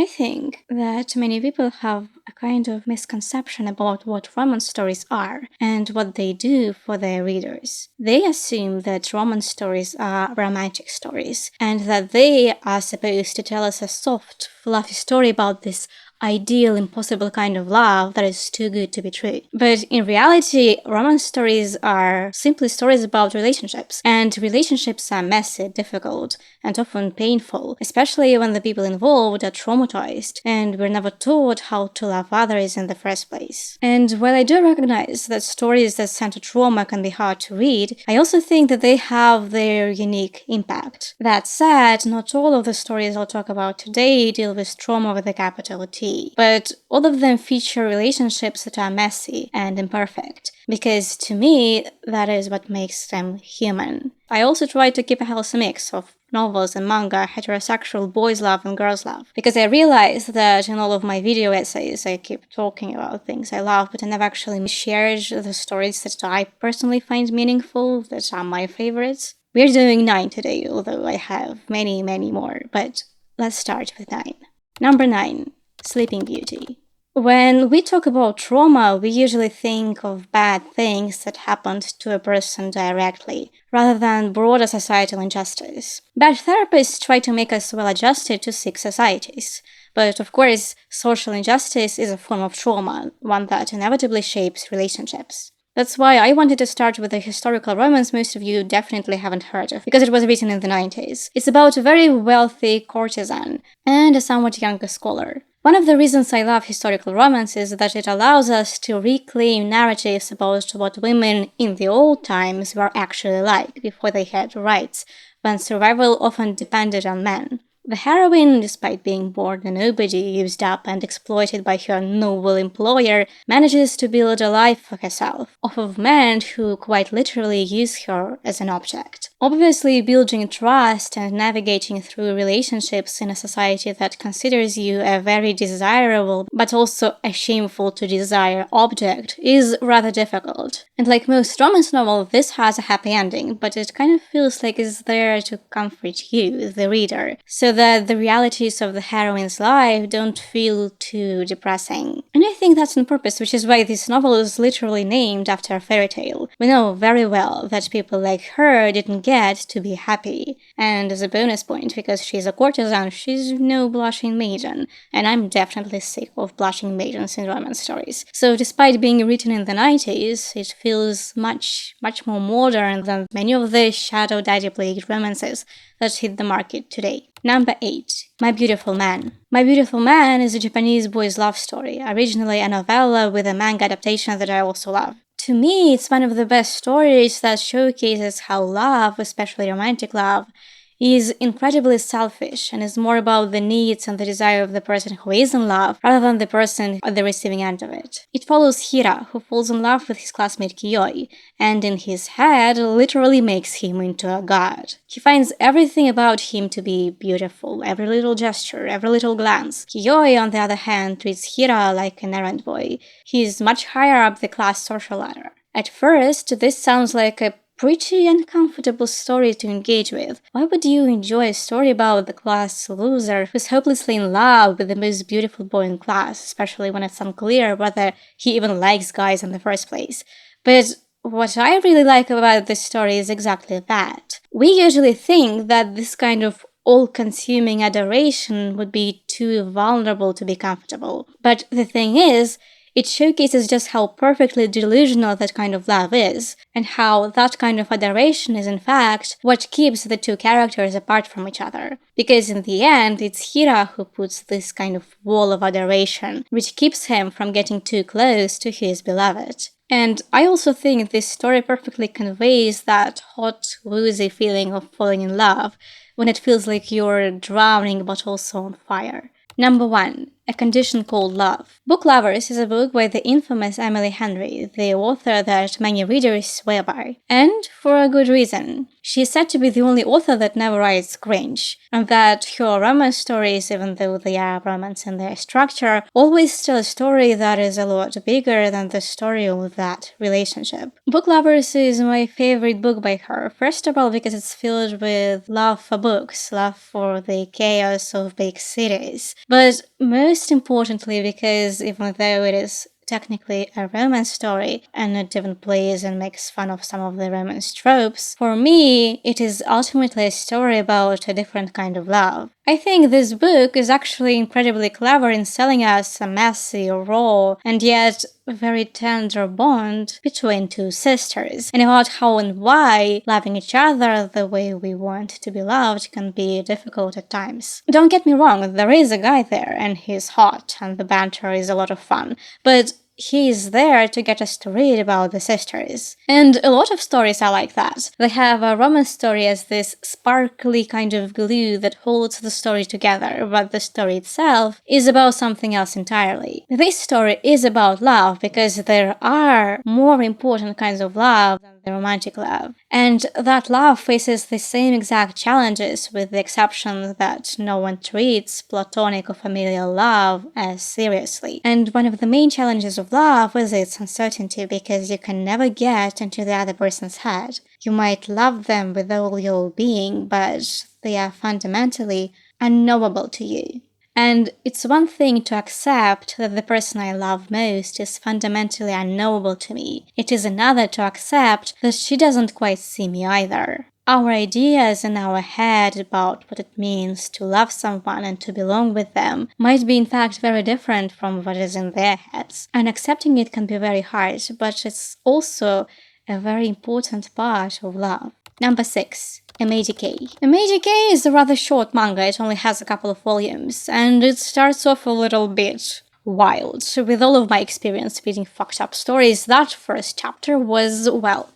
I think that many people have a kind of misconception about what romance stories are and what they do for their readers. They assume that romance stories are romantic stories and that they are supposed to tell us a soft, fluffy story about this ideal, impossible kind of love that is too good to be true. But in reality, romance stories are simply stories about relationships, and relationships are messy, difficult, and often painful, especially when the people involved are traumatized and were never taught how to love others in the first place. And while I do recognize that stories that center trauma can be hard to read, I also think that they have their unique impact. That said, not all of the stories I'll talk about today deal with trauma with a capital T. But all of them feature relationships that are messy and imperfect, because to me, that is what makes them human. I also try to keep a healthy mix of novels and manga, heterosexual boys love and girls love, because I realize that in all of my video essays I keep talking about things I love, but I never actually shared the stories that I personally find meaningful, that are my favorites. We're doing 9 today, although I have many, many more, but let's start with 9. Number 9. Sleeping Beauty. When we talk about trauma, we usually think of bad things that happened to a person directly, rather than broader societal injustice. Bad therapists try to make us well-adjusted to sick societies. But of course, social injustice is a form of trauma, one that inevitably shapes relationships. That's why I wanted to start with a historical romance most of you definitely haven't heard of, because it was written in the 90s. It's about a very wealthy courtesan and a somewhat younger scholar. One of the reasons I love historical romance is that it allows us to reclaim narratives about what women in the old times were actually like before they had rights, when survival often depended on men. The heroine, despite being born a nobody, used up and exploited by her noble employer, manages to build a life for herself, off of men who quite literally use her as an object. Obviously, building trust and navigating through relationships in a society that considers you a very desirable, but also a shameful to desire object is rather difficult. And like most romance novels, this has a happy ending, but it kind of feels like it's there to comfort you, the reader, so that the realities of the heroine's life don't feel too depressing. And I think that's on purpose, which is why this novel is literally named after a fairy tale. We know very well that people like her didn't get to be happy. And as a bonus point, because she's a courtesan, she's no blushing maiden, and I'm definitely sick of blushing maidens in romance stories. So despite being written in the 90s, it feels much more modern than many of the shadow daddy plagued romances that hit the market today. Number 8. My Beautiful Man. My Beautiful Man is a Japanese boys' love story, originally a novella with a manga adaptation that I also love. To me, it's one of the best stories that showcases how love, especially romantic love, is incredibly selfish and is more about the needs and the desire of the person who is in love rather than the person at the receiving end of it. It follows Hira, who falls in love with his classmate Kiyoi, and in his head literally makes him into a god. He finds everything about him to be beautiful, every little gesture, every little glance. Kiyoi, on the other hand, treats Hira like an errand boy. He is much higher up the class social ladder. At first, this sounds like a pretty uncomfortable story to engage with. Why would you enjoy a story about the class loser who's hopelessly in love with the most beautiful boy in class, especially when it's unclear whether he even likes guys in the first place? But what I really like about this story is exactly that. We usually think that this kind of all-consuming adoration would be too vulnerable to be comfortable. But the thing is, it showcases just how perfectly delusional that kind of love is, and how that kind of adoration is in fact what keeps the two characters apart from each other. Because in the end, it's Hira who puts this kind of wall of adoration, which keeps him from getting too close to his beloved. And I also think this story perfectly conveys that hot, woozy feeling of falling in love, when it feels like you're drowning but also on fire. Number 1. A Condition Called Love. Book Lovers is a book by the infamous Emily Henry, the author that many readers swear by. And for a good reason. She is said to be the only author that never writes cringe, and that her romance stories, even though they are romance in their structure, always tell a story that is a lot bigger than the story of that relationship. Book Lovers is my favorite book by her, first of all because it's filled with love for books, love for the chaos of big cities, but most importantly because even though it is technically a romance story and it even plays and makes fun of some of the romance tropes, for me it is ultimately a story about a different kind of love. I think this book is actually incredibly clever in selling us a messy, raw, and yet very tender bond between two sisters, and about how and why loving each other the way we want to be loved can be difficult at times. Don't get me wrong, there is a guy there, and he's hot, and the banter is a lot of fun, but he is there to get us to read about the sisters. And a lot of stories are like that. They have a romance story as this sparkly kind of glue that holds the story together, but the story itself is about something else entirely. This story is about love because there are more important kinds of love than the romantic love. And that love faces the same exact challenges, with the exception that no one treats platonic or familial love as seriously. And one of the main challenges of love is its uncertainty, because you can never get into the other person's head. You might love them with all your being, but they are fundamentally unknowable to you. And it's one thing to accept that the person I love most is fundamentally unknowable to me. It is another to accept that she doesn't quite see me either. Our ideas in our head about what it means to love someone and to belong with them might be in fact very different from what is in their heads. And accepting it can be very hard, but it's also a very important part of love. Number 6. MADK. MADK is a rather short manga, it only has a couple of volumes, and it starts off a little bit wild. So with all of my experience reading fucked up stories, that first chapter was, well,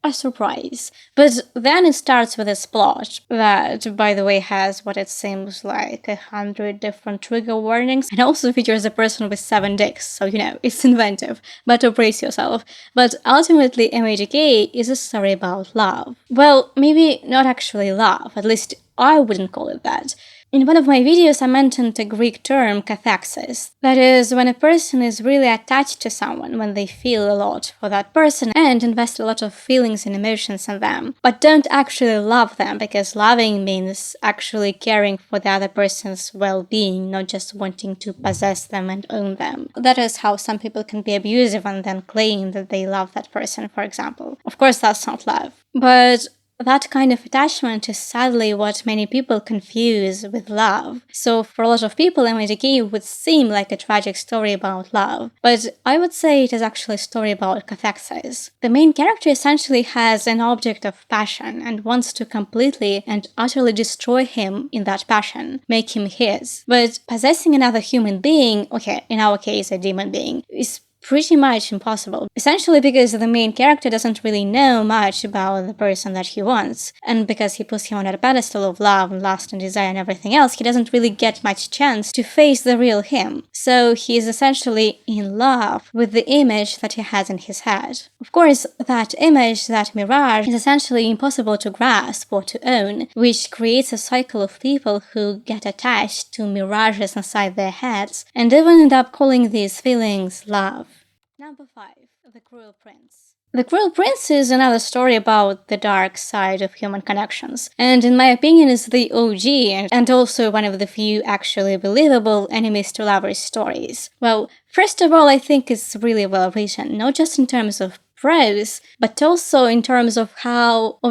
a surprise. But then it starts with this plot that, by the way, has what it seems like 100 different trigger warnings, and also features a person with 7 dicks, so you know, it's inventive, but brace yourself. But ultimately, MADK is a story about love. Well, maybe not actually love, at least I wouldn't call it that. In one of my videos, I mentioned the Greek term kathaxis. That is, when a person is really attached to someone, when they feel a lot for that person and invest a lot of feelings and emotions in them, but don't actually love them, because loving means actually caring for the other person's well-being, not just wanting to possess them and own them. That is how some people can be abusive and then claim that they love that person, for example. Of course, that's not love. But that kind of attachment is sadly what many people confuse with love. So for a lot of people, MADK would seem like a tragic story about love, but I would say it is actually a story about kathaxis. The main character essentially has an object of passion and wants to completely and utterly destroy him in that passion, make him his. But possessing another human being, okay, in our case a demon being, is pretty much impossible. Essentially because the main character doesn't really know much about the person that he wants, and because he puts him on a pedestal of love and lust and desire and everything else, he doesn't really get much chance to face the real him. So he is essentially in love with the image that he has in his head. Of course, that image, that mirage, is essentially impossible to grasp or to own, which creates a cycle of people who get attached to mirages inside their heads and even end up calling these feelings love. Number 5. The Cruel Prince. The Cruel Prince is another story about the dark side of human connections, and in my opinion is the OG and also one of the few actually believable enemies to lovers stories. Well, first of all, I think it's really well written, not just in terms of prose, but also in terms of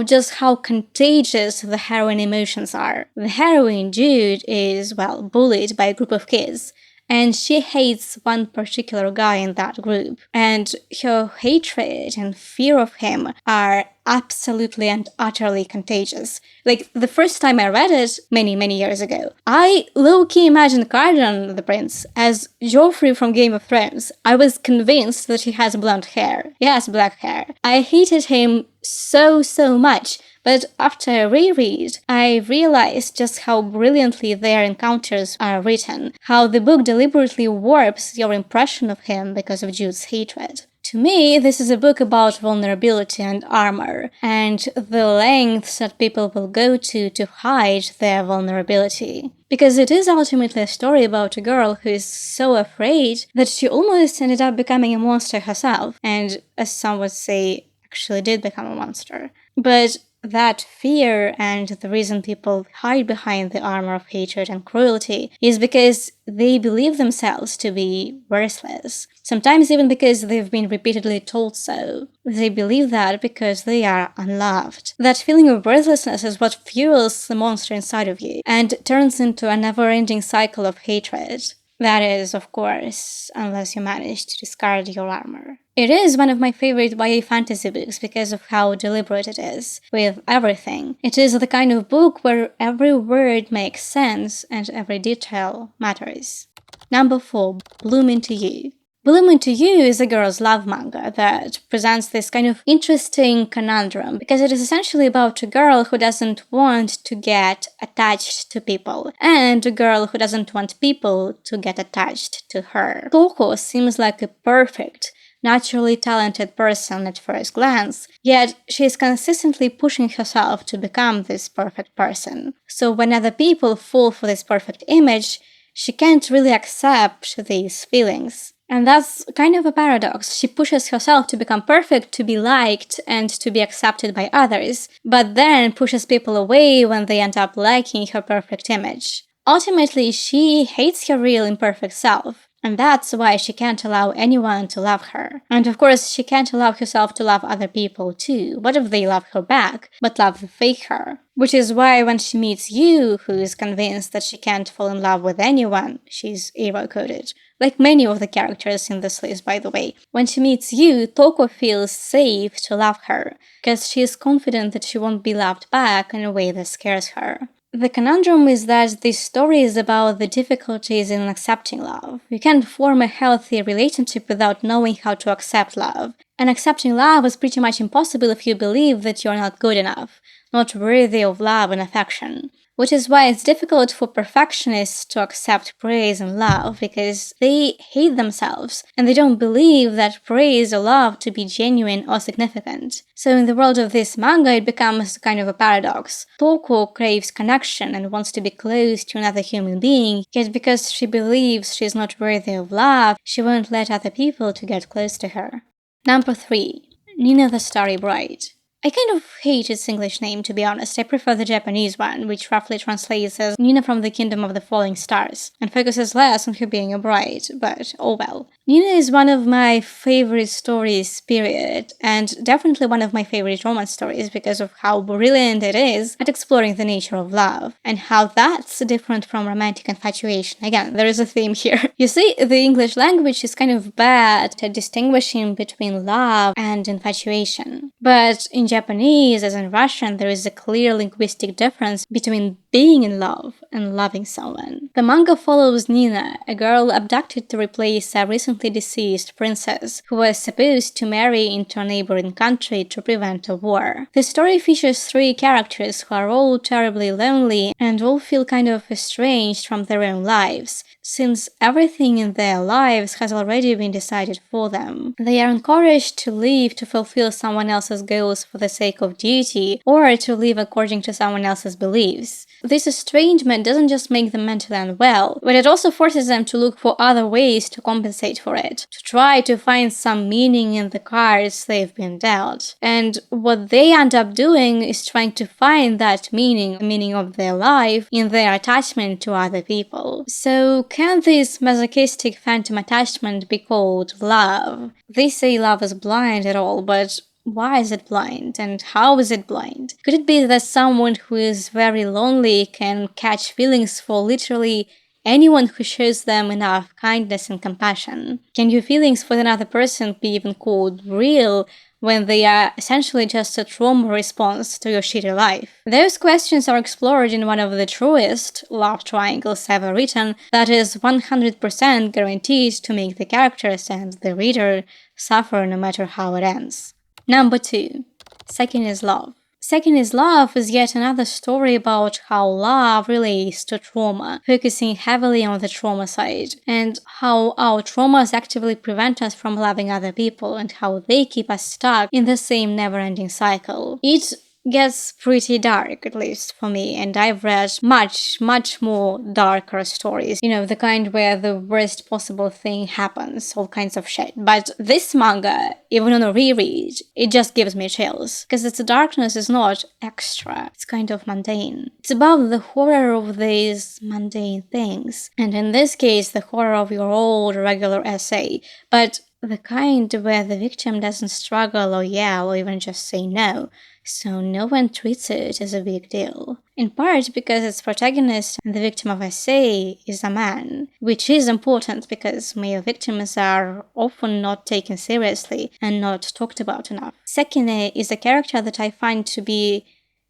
just how contagious the heroine emotions are. The heroine, Jude, is, well, bullied by a group of kids, and she hates one particular guy in that group, and her hatred and fear of him are absolutely and utterly contagious. Like, the first time I read it, many years ago, I low-key imagined Cardan the Prince as Joffrey from Game of Thrones. I was convinced that he has blonde hair. He has black hair. I hated him so much, But after a reread, I realized just how brilliantly their encounters are written, how the book deliberately warps your impression of him because of Jude's hatred. To me, this is a book about vulnerability and armor, and the lengths that people will go to hide their vulnerability. Because it is ultimately a story about a girl who is so afraid that she almost ended up becoming a monster herself, and as some would say, actually did become a monster. But that fear and the reason people hide behind the armor of hatred and cruelty is because they believe themselves to be worthless. Sometimes even because they've been repeatedly told so. They believe that because they are unloved. That feeling of worthlessness is what fuels the monster inside of you and turns into a never-ending cycle of hatred. That is, of course, unless you manage to discard your armor. It is one of my favorite YA fantasy books because of how deliberate it is, with everything. It is the kind of book where every word makes sense and every detail matters. Number 4. Bloom Into You. Bloom Into You is a girl's love manga that presents this kind of interesting conundrum because it is essentially about a girl who doesn't want to get attached to people and a girl who doesn't want people to get attached to her. Toko seems like a perfect, naturally talented person at first glance, yet she is consistently pushing herself to become this perfect person. So when other people fall for this perfect image, she can't really accept these feelings. And that's kind of a paradox. She pushes herself to become perfect, to be liked, and to be accepted by others, but then pushes people away when they end up liking her perfect image. Ultimately, she hates her real imperfect self, and that's why she can't allow anyone to love her. And of course, she can't allow herself to love other people too. What if they love her back, but love the fake her? Which is why when she meets Yu, who is convinced that she can't fall in love with anyone, she's emo-coded. Like many of the characters in this list, by the way. When she meets Yu, Toko feels safe to love her, because she is confident that she won't be loved back in a way that scares her. The conundrum is that this story is about the difficulties in accepting love. You can't form a healthy relationship without knowing how to accept love. And accepting love is pretty much impossible if you believe that you're not good enough, not worthy of love and affection. Which is why it's difficult for perfectionists to accept praise and love, because they hate themselves, and they don't believe that praise or love to be genuine or significant. So in the world of this manga, it becomes kind of a paradox. Toko craves connection and wants to be close to another human being, yet because she believes she's not worthy of love, she won't let other people to get close to her. Number 3. Nina the Starry Bride. I kind of hate its English name, to be honest. I prefer the Japanese one, which roughly translates as Nina from the Kingdom of the Falling Stars, and focuses less on her being a bride, but oh well. Nina is one of my favorite stories, period, and definitely one of my favorite romance stories because of how brilliant it is at exploring the nature of love, and how that's different from romantic infatuation. Again, there is a theme here. You see, the English language is kind of bad at distinguishing between love and infatuation, but in Japanese, as in Russian, there is a clear linguistic difference between being in love and loving someone. The manga follows Nina, a girl abducted to replace a recently deceased princess who was supposed to marry into a neighboring country to prevent a war. The story features 3 characters who are all terribly lonely and all feel kind of estranged from their own lives, since everything in their lives has already been decided for them. They are encouraged to leave to fulfill someone else's goals for the sake of duty, or to live according to someone else's beliefs. This estrangement doesn't just make them mentally unwell, but it also forces them to look for other ways to compensate for it, to try to find some meaning in the cards they've been dealt. And what they end up doing is trying to find that meaning, the meaning of their life, in their attachment to other people. So can this masochistic phantom attachment be called love? They say love is blind at all, but why is it blind, and how is it blind? Could it be that someone who is very lonely can catch feelings for literally anyone who shows them enough kindness and compassion? Can your feelings for another person be even called real when they are essentially just a trauma response to your shitty life? Those questions are explored in one of the truest love triangles ever written that is 100% guaranteed to make the characters and the reader suffer no matter how it ends. Number 2. Second is Love. Second is Love is yet another story about how love relates to trauma, focusing heavily on the trauma side, and how our traumas actively prevent us from loving other people and how they keep us stuck in the same never-ending cycle. It gets pretty dark, at least for me, and I've read much more darker stories. The kind where the worst possible thing happens, all kinds of shit. But this manga, even on a reread, it just gives me chills. Because its darkness is not extra, it's kind of mundane. It's about the horror of these mundane things. And in this case, the horror of your old regular essay. But the kind where the victim doesn't struggle or yell or even just say no, so no one treats it as a big deal. In part because its protagonist and the victim of essay is a man, which is important because male victims are often not taken seriously and not talked about enough. Sekine is a character that I find to be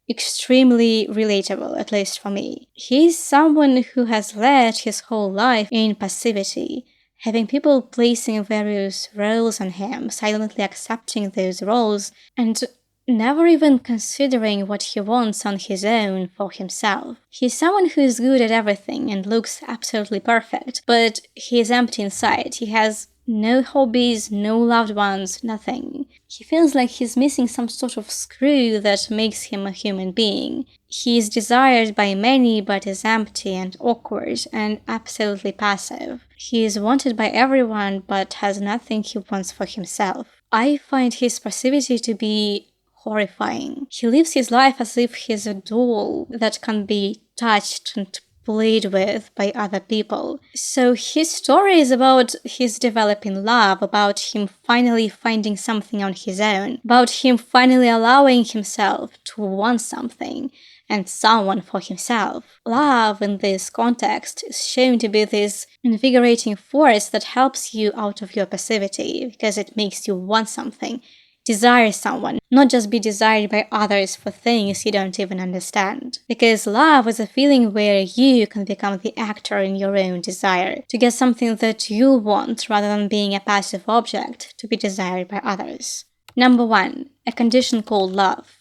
extremely relatable, at least for me. He's someone who has led his whole life in passivity, having people placing various roles on him, silently accepting those roles, and never even considering what he wants on his own for himself. He's someone who is good at everything and looks absolutely perfect, but he is empty inside. He has no hobbies, no loved ones, nothing. He feels like he's missing some sort of screw that makes him a human being. He is desired by many but is empty and awkward and absolutely passive. He is wanted by everyone but has nothing he wants for himself. I find his passivity to be horrifying. He lives his life as if he's a doll that can be touched and played with by other people. So his story is about his developing love, about him finally finding something on his own, about him finally allowing himself to want something and someone for himself. Love in this context is shown to be this invigorating force that helps you out of your passivity because it makes you want something, desire someone, not just be desired by others for things you don't even understand. Because love is a feeling where you can become the actor in your own desire, to get something that you want rather than being a passive object to be desired by others. Number 1. A Condition Called Love.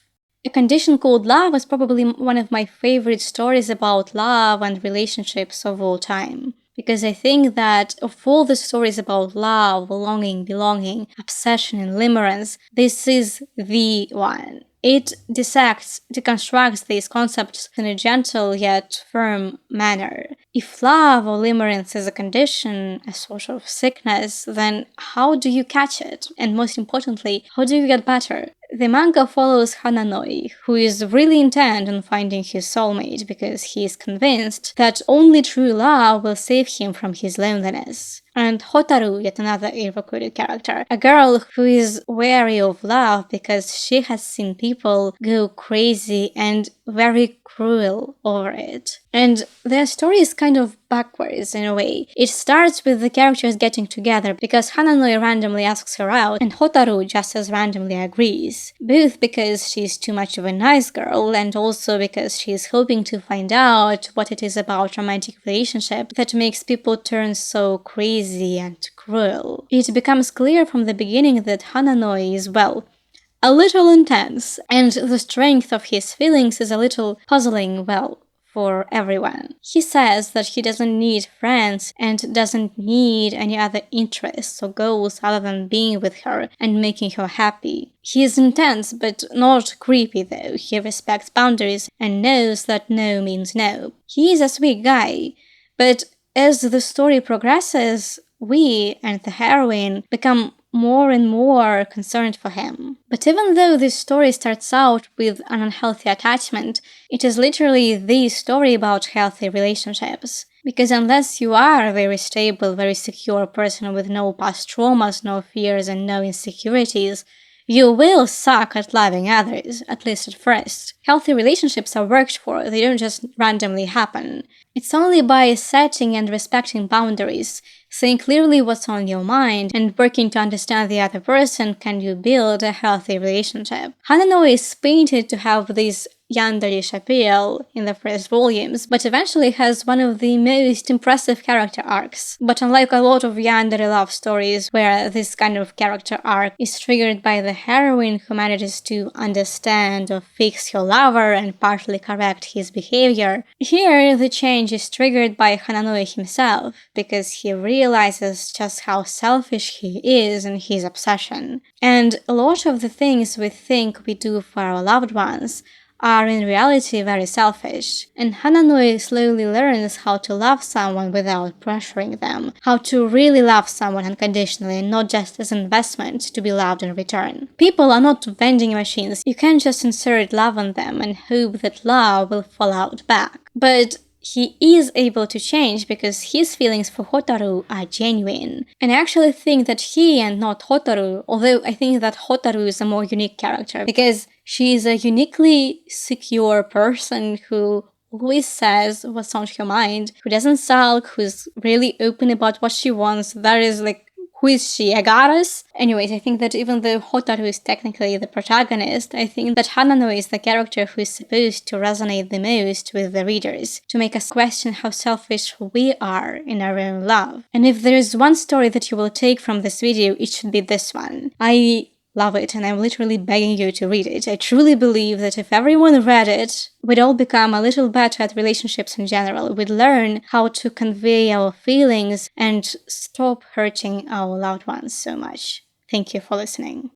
A Condition Called Love is probably one of my favorite stories about love and relationships of all time. Because I think that of all the stories about love, longing, belonging, obsession, and limerence, this is the one. It deconstructs these concepts in a gentle yet firm manner. If love or limerence is a condition, a sort of sickness, then how do you catch it? And most importantly, how do you get better? The manga follows Hananoi, who is really intent on finding his soulmate because he is convinced that only true love will save him from his loneliness. And Hotaru, yet another ill-recruited character, a girl who is wary of love because she has seen people go crazy and very cruel over it. And their story is kind of backwards in a way. It starts with the characters getting together because Hananoi randomly asks her out and Hotaru just as randomly agrees. Both because she's too much of a nice girl and also because she's hoping to find out what it is about romantic relationship that makes people turn so crazy and cruel. It becomes clear from the beginning that Hananoi is, well, a little intense, and the strength of his feelings is a little puzzling, well, for everyone. He says that he doesn't need friends and doesn't need any other interests or goals other than being with her and making her happy. He is intense but not creepy though. He respects boundaries and knows that no means no. He is a sweet guy, but as the story progresses, we and the heroine become more and more concerned for him. But even though this story starts out with an unhealthy attachment, it is literally the story about healthy relationships. Because unless you are a very stable, very secure person with no past traumas, no fears, and no insecurities, you will suck at loving others, at least at first. Healthy relationships are worked for, they don't just randomly happen. It's only by setting and respecting boundaries, saying clearly what's on your mind, and working to understand the other person can you build a healthy relationship. Hananoi is painted to have this yandere appeal in the first volumes, but eventually has one of the most impressive character arcs. But unlike a lot of yandere love stories where this kind of character arc is triggered by the heroine who manages to understand or fix her lover and partially correct his behavior, here the change is triggered by Hananoe himself, because he realizes just how selfish he is in his obsession. And a lot of the things we think we do for our loved ones are in reality very selfish, and Hananoe slowly learns how to love someone without pressuring them, how to really love someone unconditionally and not just as an investment to be loved in return. People are not vending machines. You can't just insert love on them and hope that love will fall out back. But he is able to change because his feelings for Hotaru are genuine. And I actually think that he and not Hotaru, although I think that Hotaru is a more unique character because she is a uniquely secure person who always says what's on her mind, who doesn't sulk, who's really open about what she wants. That is who is she, a goddess? Anyways, I think that even though Hotaru is technically the protagonist, I think that Hananoe is the character who is supposed to resonate the most with the readers, to make us question how selfish we are in our own love. And if there is one story that you will take from this video, it should be this one. I love it, and I'm literally begging you to read it. I truly believe that if everyone read it, we'd all become a little better at relationships in general. We'd learn how to convey our feelings and stop hurting our loved ones so much. Thank you for listening.